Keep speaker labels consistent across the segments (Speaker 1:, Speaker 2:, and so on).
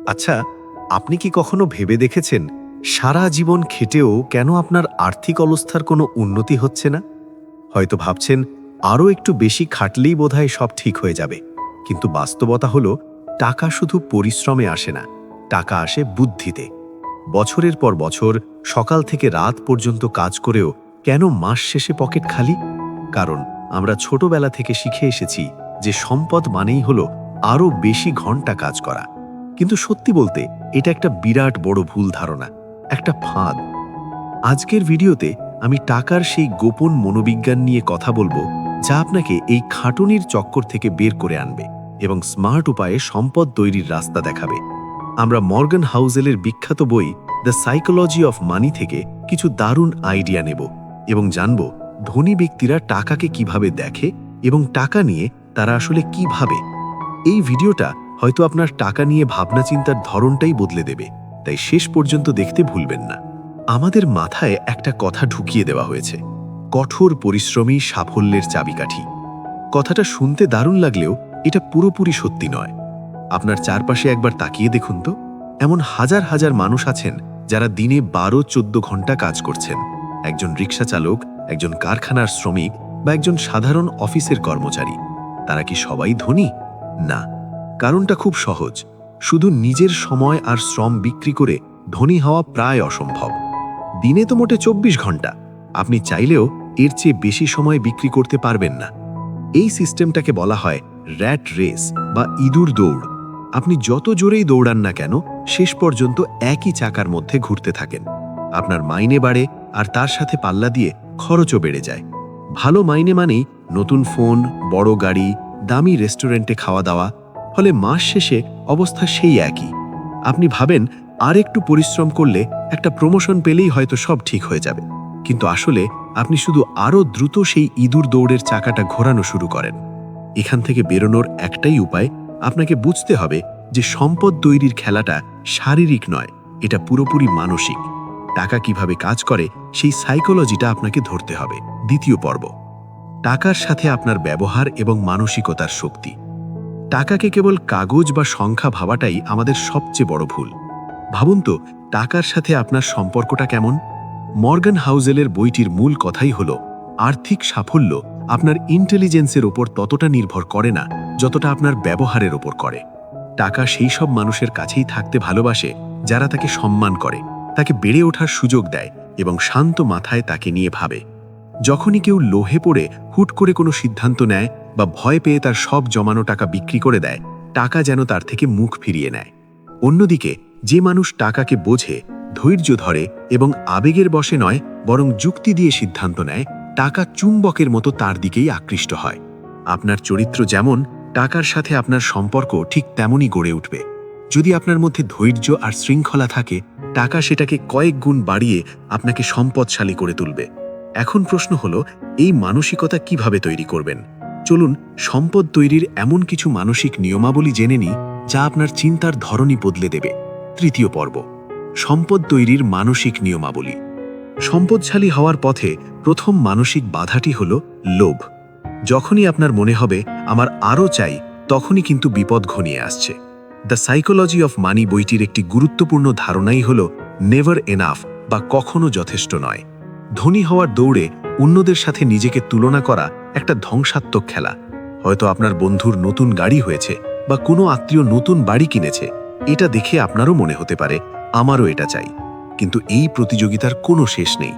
Speaker 1: আচ্ছা, আপনি কি কখনো ভেবে দেখেছেন সারা জীবন খেটেও কেন আপনার আর্থিক অবস্থার কোনো উন্নতি হচ্ছে না? হয়তো ভাবছেন আরও একটু বেশি খাটলেই বোধহয় সব ঠিক হয়ে যাবে। কিন্তু বাস্তবতা হলো টাকা শুধু পরিশ্রমে আসে না, টাকা আসে বুদ্ধিতে। বছরের পর বছর সকাল থেকে রাত পর্যন্ত কাজ করেও কেন মাস শেষে পকেট খালি? কারণ আমরা ছোটবেলা থেকে শিখে এসেছি যে সম্পদ মানেই হলো আরও বেশি ঘন্টা কাজ করা। কিন্তু সত্যি বলতে এটা একটা বিরাট বড় ভুল ধারণা, একটা ফাঁদ। আজকের ভিডিওতে আমি টাকার সেই গোপন মনোবিজ্ঞান নিয়ে কথা বলবো, যা আপনাকে এই খাটুনির চক্কর থেকে বের করে আনবে এবং স্মার্ট উপায়ে সম্পদ তৈরির রাস্তা দেখাবে। আমরা মর্গান হাউজেলের বিখ্যাত বই দ্য সাইকোলজি অফ মানি থেকে কিছু দারুণ আইডিয়া নেব এবং জানব ধনী ব্যক্তিরা টাকাকে কিভাবে দেখে এবং টাকা নিয়ে তারা আসলে কি ভাবে। এই ভিডিওটা হয়তো আপনার টাকা নিয়ে ভাবনা চিন্তার ধরনটাই বদলে দেবে, তাই শেষ পর্যন্ত দেখতে ভুলবেন না। আমাদের মাথায় একটা কথা ঢুকিয়ে দেওয়া হয়েছে, কঠোর পরিশ্রমী সাফল্যের চাবিকাঠি। কথাটা শুনতে দারুণ লাগলেও এটা পুরোপুরি সত্যি নয়। আপনার চারপাশে একবার তাকিয়ে দেখুন তো, এমন হাজার হাজার মানুষ আছেন যারা দিনে 12-14 ঘন্টা কাজ করছেন। একজন রিক্সা চালক, একজন কারখানার শ্রমিক বা একজন সাধারণ অফিসের কর্মচারী। তারা কি সবাই ধনী? না। কারণটা খুব সহজ, শুধু নিজের সময় আর শ্রম বিক্রি করে ধনী হওয়া প্রায় অসম্ভব। দিনে তো মোটে 24 ঘন্টা, আপনি চাইলেও এর চেয়ে বেশি সময় বিক্রি করতে পারবেন না। এই সিস্টেমটাকে বলা হয় র্যাট রেস বা ইঁদুর দৌড়। আপনি যত জোরেই দৌড়ান না কেন, শেষ পর্যন্ত একই চাকার মধ্যে ঘুরতে থাকেন। আপনার মাইনে বাড়ে আর তার সাথে পাল্লা দিয়ে খরচও বেড়ে যায়। ভালো মাইনে মানেই নতুন ফোন, বড় গাড়ি, দামি রেস্টুরেন্টে খাওয়া দাওয়া। ফলে মাস শেষে অবস্থা সেই একই। আপনি ভাবেন আর একটু পরিশ্রম করলে, একটা প্রমোশন পেলেই হয়তো সব ঠিক হয়ে যাবে। কিন্তু আসলে আপনি শুধু আরও দ্রুত সেই ইঁদুর দৌড়ের চাকাটা ঘোরানো শুরু করেন। এখান থেকে বেরোনোর একটাই উপায়, আপনাকে বুঝতে হবে যে সম্পদ তৈরির খেলাটা শারীরিক নয়, এটা পুরোপুরি মানসিক। টাকা কিভাবে কাজ করে সেই সাইকোলজিটা আপনাকে ধরতে হবে। দ্বিতীয় পর্ব, টাকার সাথে আপনার ব্যবহার এবং মানসিকতার শক্তি। টাকাকে কেবল কাগজ বা সংখ্যা ভাবাটাই আমাদের সবচেয়ে বড় ভুল। ভাবুন তো, টাকার সাথে আপনার সম্পর্কটা কেমন? মর্গান হাউজেলের বইটির মূল কথাই হলো, আর্থিক সাফল্য আপনার ইন্টেলিজেন্সের ওপর ততটা নির্ভর করে না যতটা আপনার ব্যবহারের ওপর করে। টাকা সেই সব মানুষের কাছেই থাকতে ভালোবাসে যারা তাকে সম্মান করে, তাকে বেড়ে ওঠার সুযোগ দেয় এবং শান্ত মাথায় তাকে নিয়ে ভাবে। যখনই কেউ লোভে পড়ে হুট করে কোনো সিদ্ধান্ত নেয় বা ভয় পেয়ে তার সব জমানো টাকা বিক্রি করে দেয়, টাকা যেন তার থেকে মুখ ফিরিয়ে নেয়। অন্যদিকে যে মানুষ টাকাকে বোঝে, ধৈর্য ধরে এবং আবেগের বশে নয় বরং যুক্তি দিয়ে সিদ্ধান্ত নেয়, টাকা চুম্বকের মতো তার দিকেই আকৃষ্ট হয়। আপনার চরিত্র যেমন, টাকার সাথে আপনার সম্পর্ক ঠিক তেমনই গড়ে উঠবে। যদি আপনার মধ্যে ধৈর্য আর শৃঙ্খলা থাকে, টাকা সেটাকে কয়েক গুণ বাড়িয়ে আপনাকে সম্পদশালী করে তুলবে। এখন প্রশ্ন হলো, এই মানসিকতা কিভাবে তৈরি করবেন? চলুন সম্পদ তৈরির এমন কিছু মানসিক নিয়মাবলী জেনে নিই, যা আপনার চিন্তার ধরনই বদলে দেবে। তৃতীয় পর্ব, সম্পদ তৈরির মানসিক নিয়মাবলী। সম্পদশালী হওয়ার পথে প্রথম মানসিক বাধাটি হল লোভ। যখনই আপনার মনে হবে আমার আরও চাই, তখনই কিন্তু বিপদ ঘনিয়ে আসছে। দ্য সাইকোলজি অফ মানি বইটির একটি গুরুত্বপূর্ণ ধারণাই হল নেভার এনাফ বা কখনো যথেষ্ট নয়। ধনী হওয়ার দৌড়ে অন্যদের সাথে নিজেকে তুলনা করা একটা ধ্বংসাত্মক খেলা। হয়তো আপনার বন্ধুর নতুন গাড়ি হয়েছে বা কোনো আত্মীয় নতুন বাড়ি কিনেছে, এটা দেখে আপনারও মনে হতে পারে আমারও এটা চাই। কিন্তু এই প্রতিযোগিতার কোনো শেষ নেই।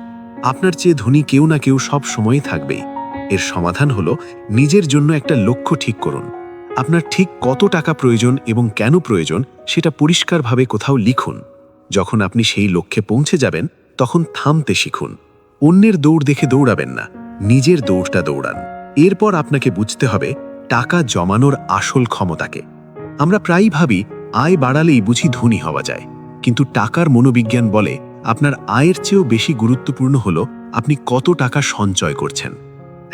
Speaker 1: আপনার চেয়ে ধনী কেউ না কেউ সব সময়ই থাকবেই। এর সমাধান হলো, নিজের জন্য একটা লক্ষ্য ঠিক করুন। আপনার ঠিক কত টাকা প্রয়োজন এবং কেন প্রয়োজন সেটা পরিষ্কারভাবে কোথাও লিখুন। যখন আপনি সেই লক্ষ্যে পৌঁছে যাবেন, তখন থামতে শিখুন। অন্যের দৌড় দেখে দৌড়াবেন না, নিজের দৌড়টা দৌড়ান। এরপর আপনাকে বুঝতে হবে টাকা জমানোর আসল ক্ষমতাকে। আমরা প্রায়ই ভাবি আয় বাড়ালেই বুঝি ধনী হওয়া যায়, কিন্তু টাকার মনোবিজ্ঞান বলে আপনার আয়ের চেয়েও বেশি গুরুত্বপূর্ণ হলো আপনি কত টাকা সঞ্চয় করছেন।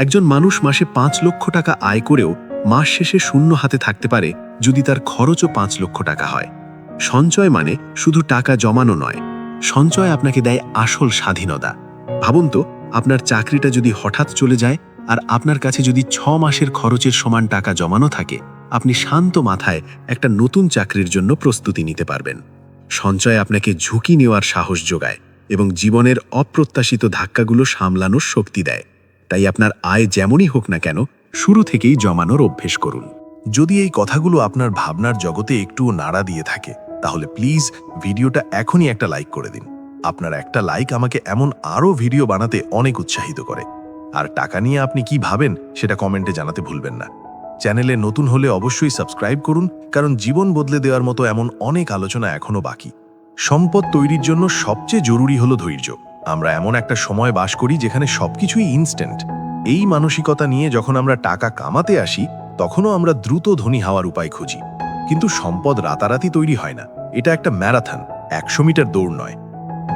Speaker 1: একজন মানুষ মাসে 5 লক্ষ টাকা আয় করেও মাস শেষে শূন্য হাতে থাকতে পারে যদি তার খরচও 5 লক্ষ টাকা হয়। সঞ্চয় মানে শুধু টাকা জমানো নয়, সঞ্চয় আপনাকে দেয় আসল স্বাধীনতা। ভাবুন তো, আপনার চাকরিটা যদি হঠাৎ চলে যায় আর আপনার কাছে যদি 6 মাসের খরচের সমান টাকা জমানো থাকে, আপনি শান্ত মাথায় একটা নতুন চাকরির জন্য প্রস্তুতি নিতে পারবেন। সঞ্চয় আপনাকে ঝুঁকি নেওয়ার সাহস যোগায় এবং জীবনের অপ্রত্যাশিত ধাক্কাগুলো সামলানোর শক্তি দেয়। তাই আপনার আয় যেমনই হোক না কেন, শুরু থেকেই জমানোর অভ্যেস করুন। যদি এই কথাগুলো আপনার ভাবনার জগতে একটুও নাড়া দিয়ে থাকে, তাহলে প্লিজ ভিডিওটা এখনই একটা লাইক করে দিন। আপনার একটা লাইক আমাকে এমন আরও ভিডিও বানাতে অনেক উৎসাহিত করে। আর টাকা নিয়ে আপনি কি ভাবেন সেটা কমেন্টে জানাতে ভুলবেন না। চ্যানেলে নতুন হলে অবশ্যই সাবস্ক্রাইব করুন, কারণ জীবন বদলে দেওয়ার মতো এমন অনেক আলোচনা এখনও বাকি। সম্পদ তৈরির জন্য সবচেয়ে জরুরি হলো ধৈর্য। আমরা এমন একটা সময় বাস করি যেখানে সবকিছুই ইনস্ট্যান্ট। এই মানসিকতা নিয়ে যখন আমরা টাকা কামাতে আসি, তখনও আমরা দ্রুত ধনী হওয়ার উপায় খুঁজি। কিন্তু সম্পদ রাতারাতি তৈরি হয় না। এটা একটা ম্যারাথন, 100 মিটার দৌড় নয়।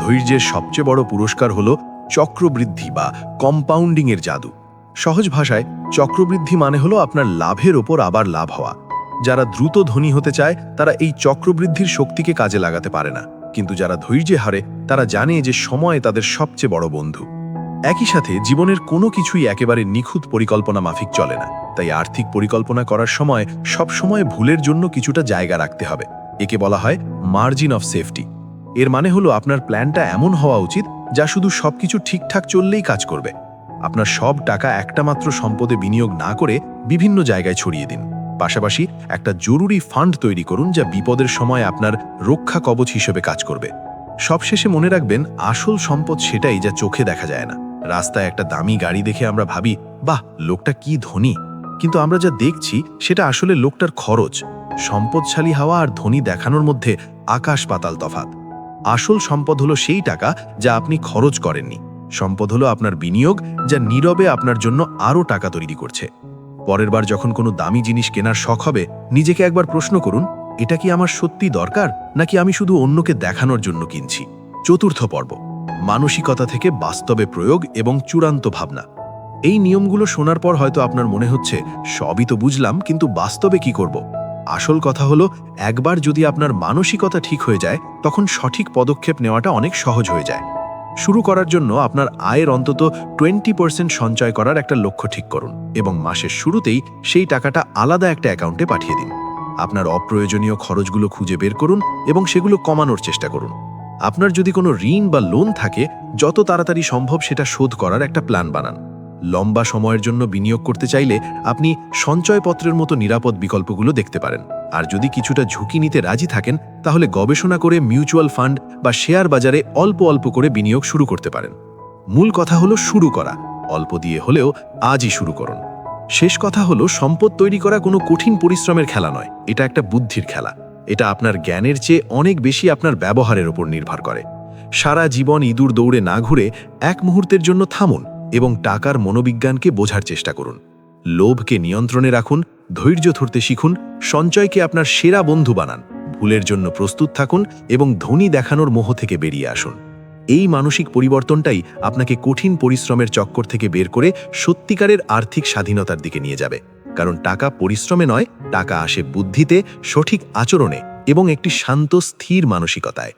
Speaker 1: ধৈর্যের সবচেয়ে বড় পুরস্কার হলো চক্রবৃদ্ধি বা কম্পাউন্ডিংয়ের জাদু। সহজ ভাষায় চক্রবৃদ্ধি মানে হলো আপনার লাভের ওপর আবার লাভ হওয়া। যারা দ্রুত ধনী হতে চায় তারা এই চক্রবৃদ্ধির শক্তিকে কাজে লাগাতে পারে না, কিন্তু যারা ধৈর্যে হারে তারা জানে যে সময় তাদের সবচেয়ে বড় বন্ধু। একই সাথে জীবনের কোনো কিছুই একেবারে নিখুঁত পরিকল্পনা মাফিক চলে না। তাই আর্থিক পরিকল্পনা করার সময় সবসময় ভুলের জন্য কিছুটা জায়গা রাখতে হবে। একে বলা হয় মার্জিন অফ সেফটি। এর মানে হলো আপনার প্ল্যানটা এমন হওয়া উচিত যা শুধু সবকিছু ঠিকঠাক চললেই কাজ করবে। আপনার সব টাকা একটা মাত্র সম্পদে বিনিয়োগ না করে বিভিন্ন জায়গায় ছড়িয়ে দিন। পাশাপাশি একটা জরুরি ফান্ড তৈরি করুন যা বিপদের সময় আপনার রক্ষা কবচ হিসেবে কাজ করবে। সবশেষে মনে রাখবেন, আসল সম্পদ সেটাই যা চোখে দেখা যায় না। রাস্তায় একটা দামি গাড়ি দেখে আমরা ভাবি, বাহ, লোকটা কি ধনী, কিন্তু আমরা যা দেখছি সেটা আসলে লোকটার খরচ। সম্পদশালী হওয়া আর ধনী দেখানোর মধ্যে আকাশ পাতাল তফাৎ। আসল সম্পদ হলো সেই টাকা যা আপনি খরচ করেননি। সম্পদ হলো আপনার বিনিয়োগ, যা নীরবে আপনার জন্য আরও টাকা তৈরি করছে। পরের বার যখন কোনো দামি জিনিস কেনার শখ হবে, নিজেকে একবার প্রশ্ন করুন, এটা কি আমার সত্যি দরকার, নাকি আমি শুধু অন্যকে দেখানোর জন্য কিনছি? চতুর্থ পর্ব, মানসিকতা থেকে বাস্তবে প্রয়োগ এবং চূড়ান্ত ভাবনা। এই নিয়মগুলো শোনার পর হয়তো আপনার মনে হচ্ছে, সবই তো বুঝলাম, কিন্তু বাস্তবে কি করব? আসল কথা হলো, একবার যদি আপনার মানসিকতা ঠিক হয়ে যায়, তখন সঠিক পদক্ষেপ নেওয়াটা অনেক সহজ হয়ে যায়। শুরু করার জন্য আপনার আয়ের অন্তত 20% সঞ্চয় করার একটা লক্ষ্য ঠিক করুন এবং মাসের শুরুতেই সেই টাকাটা আলাদা একটা অ্যাকাউন্টে পাঠিয়ে দিন। আপনার অপ্রয়োজনীয় খরচগুলো খুঁজে বের করুন এবং সেগুলো কমানোর চেষ্টা করুন। আপনার যদি কোনো ঋণ বা লোন থাকে, যত তাড়াতাড়ি সম্ভব সেটা শোধ করার একটা প্ল্যান বানান। লম্বা সময়ের জন্য বিনিয়োগ করতে চাইলে আপনি সঞ্চয়পত্রের মতো নিরাপদ বিকল্পগুলো দেখতে পারেন। আর যদি কিছুটা ঝুঁকি নিতে রাজি থাকেন, তাহলে গবেষণা করে মিউচুয়াল ফান্ড বা শেয়ার বাজারে অল্প অল্প করে বিনিয়োগ শুরু করতে পারেন। মূল কথা হলো শুরু করা। অল্প দিয়ে হলেও আজই শুরু করুন। শেষ কথা হলো, সম্পদ তৈরি করা কোনো কঠিন পরিশ্রমের খেলা নয়, এটা একটা বুদ্ধির খেলা। এটা আপনার জ্ঞানের চেয়ে অনেক বেশি আপনার ব্যবহারের উপর নির্ভর করে। সারা জীবন ইঁদুর দৌড়ে না ঘুরে এক মুহূর্তের জন্য থামুন এবং টাকার মনোবিজ্ঞানকে বোঝার চেষ্টা করুন। লোভকে নিয়ন্ত্রণে রাখুন, ধৈর্য ধরতে শিখুন, সঞ্চয়কে আপনার সেরা বন্ধু বানান, ভুলের জন্য প্রস্তুত থাকুন এবং ধনী দেখানোর মোহ থেকে বেরিয়ে আসুন। এই মানসিক পরিবর্তনটাই আপনাকে কঠিন পরিশ্রমের চক্কর থেকে বের করে সত্যিকারের আর্থিক স্বাধীনতার দিকে নিয়ে যাবে। কারণ টাকা পরিশ্রমে নয়, টাকা আসে বুদ্ধিতে, সঠিক আচরণে এবং একটি শান্ত স্থির মানসিকতায়।